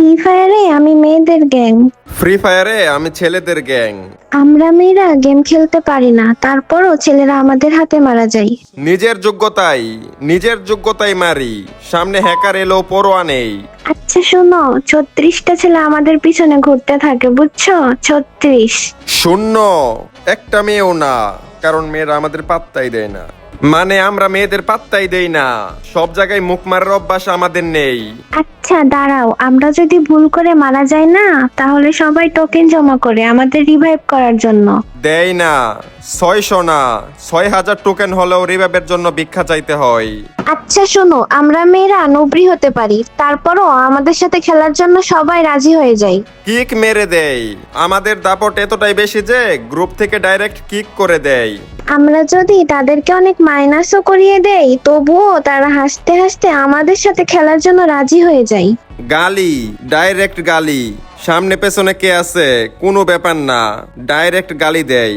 Free ফায়ারে আমি মেয়েদের gang. Free ফায়ারে আমি ছেলেদের গ্যাং। আমরা মেয়েরা গেম খেলতে পারি না, তারপরও ছেলেরা আমাদের হাতে মারা যায়। নিজের যোগ্যতাই মারি, সামনে হ্যাকার এলো পরোয়া নেই। আচ্ছা শোনো, 36টা ছেলে আমাদের পিছনে ঘুরতে থাকে, বুঝছো? 36। শূন্য একটা মেয়েও না, কারণ মেয়েরা আমাদের পাত্তাই দেয় না। মানে আমরা মেয়েদের পাত্তাই দেই না, সব জায়গায় মুখ মারার অভ্যাস আমাদের নেই। আচ্ছা দাঁড়াও, আমরা যদি ভুল করে মারা যাই না, তাহলে সবাই টোকেন জমা করে আমাদের রিভাইভ করার জন্য। দেয় না, 600 না 6000 টোকেন হলেও রিভাইভের জন্য ভিক্ষা চাইতে হয়। আচ্ছা শোনো, আমরা মেয়েরা নবরি হতে পারি, তারপরও আমাদের সাথে খেলার জন্য সবাই রাজি হয়ে যায়। কিক মেরে দেয়, আমাদের দাপট এতটাই বেশি যে গ্রুপ থেকে ডাইরেক্ট কিক করে দেয়। আমরা যদি তাদেরকে অনেক মাইনাসও করিয়ে দেই, তবুও তারা হাসতে হাসতে আমাদের সাথে খেলার জন্য রাজি হয়ে যায়। গালি, ডাইরেক্ট গালি, সামনে পেছনে কে আছে কোনো ব্যাপার না, ডাইরেক্ট গালি দেয়।